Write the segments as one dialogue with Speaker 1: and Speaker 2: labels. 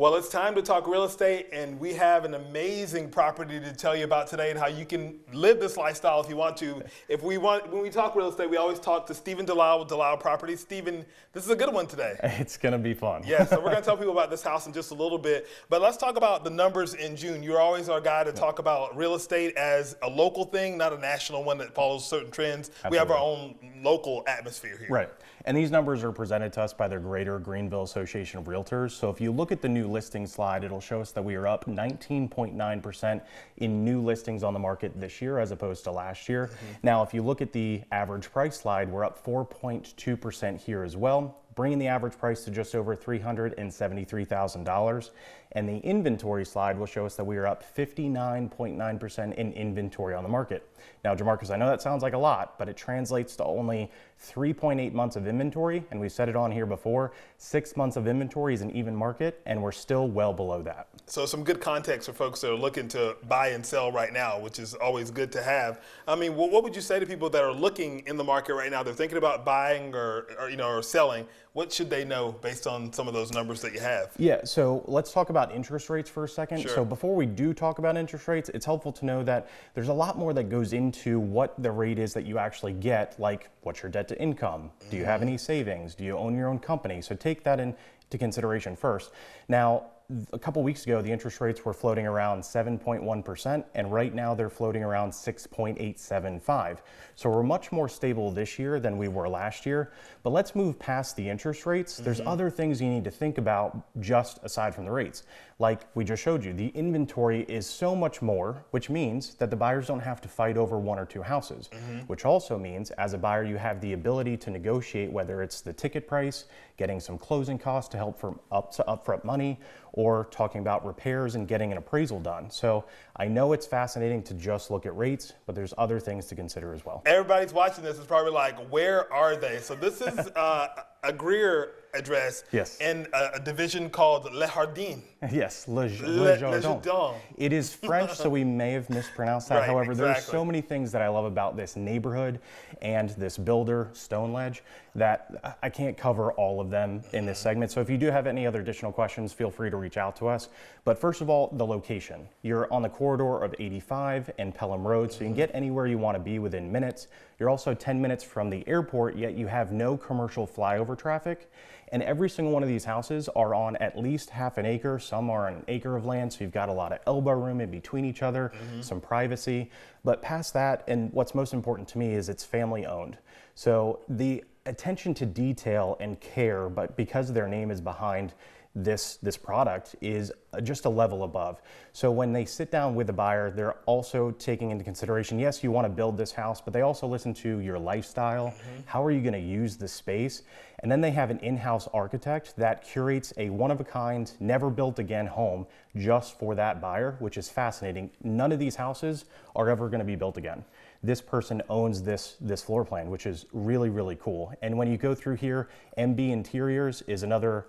Speaker 1: Well, it's time to talk real estate, and we have an amazing property to tell you about today and how you can live this lifestyle if you want to. When we talk real estate, we always talk to Stephen Delisle with Delisle Properties. Stephen, this is a good one today.
Speaker 2: It's going to be fun.
Speaker 1: Yeah, so we're going to tell people about this house in just a little bit, but let's talk about the numbers in June. You're always our guy to talk about real estate as a local thing, not a national one that follows certain trends. Absolutely. We have our own local atmosphere here.
Speaker 2: Right. And these numbers are presented to us by the Greater Greenville Association of Realtors. So if you look at the new listing slide, it'll show us that we are up 19.9% in new listings on the market this year as opposed to last year. Mm-hmm. Now, if you look at the average price slide, we're up 4.2% here as well, bringing the average price to just over $373,000. And the inventory slide will show us that we are up 59.9% in inventory on the market. Now, Jamarcus, I know that sounds like a lot, but it translates to only 3.8 months of inventory. And we've said it on here before, 6 months of inventory is an even market, and we're still well below that.
Speaker 1: So some good context for folks that are looking to buy and sell right now, which is always good to have. I mean, what would you say to people that are looking in the market right now? They're thinking about buying or selling. What should they know based on some of those numbers that you have?
Speaker 2: Yeah, so let's talk about interest rates for a second.
Speaker 1: Sure.
Speaker 2: So before we do talk about interest rates, it's helpful to know that there's a lot more that goes into what the rate is that you actually get, like what's your debt to income? Do you have any savings? Do you own your own company? So take that into consideration first. Now, a couple weeks ago, the interest rates were floating around 7.1%, and right now they're floating around 6.875. So we're much more stable this year than we were last year. But let's move past the interest rates. There's other things you need to think about just aside from the rates. Like we just showed you, the inventory is so much more, which means that the buyers don't have to fight over one or two houses, which also means as a buyer, you have the ability to negotiate whether it's the ticket price, getting some closing costs to help for upfront money, or talking about repairs and getting an appraisal done. So I know it's fascinating to just look at rates, but there's other things to consider as well.
Speaker 1: Everybody's watching this is probably like, where are they? So this is a Greer address,
Speaker 2: yes,
Speaker 1: in a division called Le Jardin.
Speaker 2: Yes, Le
Speaker 1: Jardin.
Speaker 2: It is French, so we may have mispronounced that.
Speaker 1: Right,
Speaker 2: However,
Speaker 1: exactly.
Speaker 2: There's so many things that I love about this neighborhood and this builder, Stone Ledge, that I can't cover all of them in this segment. So if you do have any other additional questions, feel free to reach out to us. But first of all, the location. You're on the corridor of 85 and Pelham Road, so you can get anywhere you want to be within minutes. You're also 10 minutes from the airport, yet you have no commercial flyover traffic. And every single one of these houses are on at least half an acre. Some are on an acre of land, so you've got a lot of elbow room in between each other, some privacy. But past that, and what's most important to me is it's family owned. So the attention to detail and care, but because their name is behind this product, is just a level above. So when they sit down with the buyer, they're also taking into consideration, yes, you want to build this house, but they also listen to your lifestyle. How are you going to use the space? And then they have an in-house architect that curates a one-of-a-kind, never built again home just for that buyer, which is fascinating. None of these houses are ever going to be built again. This person owns this floor plan, which is really, really cool. And when you go through here, MB Interiors is another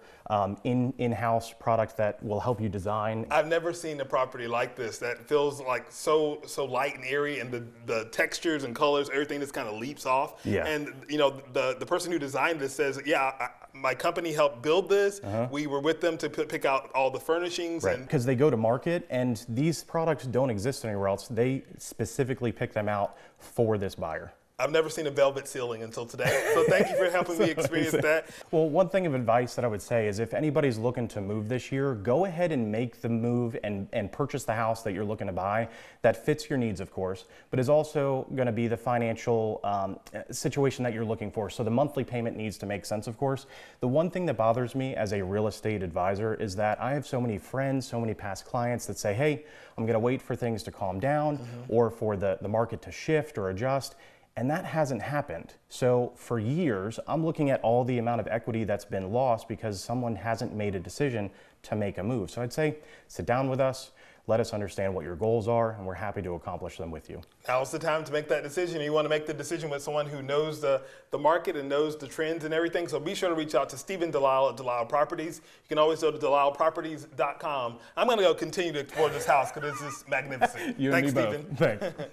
Speaker 2: in-house product that will help you design.
Speaker 1: I've never seen a property like this that feels like so light and airy, and the textures and colors, everything just kind of leaps off.
Speaker 2: Yeah.
Speaker 1: And you know, the person who designed this says, yeah, my company helped build this. We were with them to pick out all the furnishings.
Speaker 2: Right, because they go to market, and these products don't exist anywhere else. They specifically pick them out for this buyer.
Speaker 1: I've never seen a velvet ceiling until today. So thank you for helping me experience that.
Speaker 2: Well, one thing of advice that I would say is if anybody's looking to move this year, go ahead and make the move and purchase the house that you're looking to buy that fits your needs, of course, but is also going to be the financial situation that you're looking for. So the monthly payment needs to make sense, of course. The one thing that bothers me as a real estate advisor is that I have so many friends, so many past clients that say, hey, I'm going to wait for things to calm down or for the market to shift or adjust. And that hasn't happened. So for years, I'm looking at all the amount of equity that's been lost because someone hasn't made a decision to make a move. So I'd say sit down with us, let us understand what your goals are, and we're happy to accomplish them with you.
Speaker 1: Now's the time to make that decision. You want to make the decision with someone who knows the market and knows the trends and everything. So be sure to reach out to Stephen Delisle at Delisle Properties. You can always go to DelisleProperties.com. I'm going to go continue to explore this house because it's just magnificent.
Speaker 2: You
Speaker 1: Thanks,
Speaker 2: and me
Speaker 1: Stephen.
Speaker 2: both. Thanks.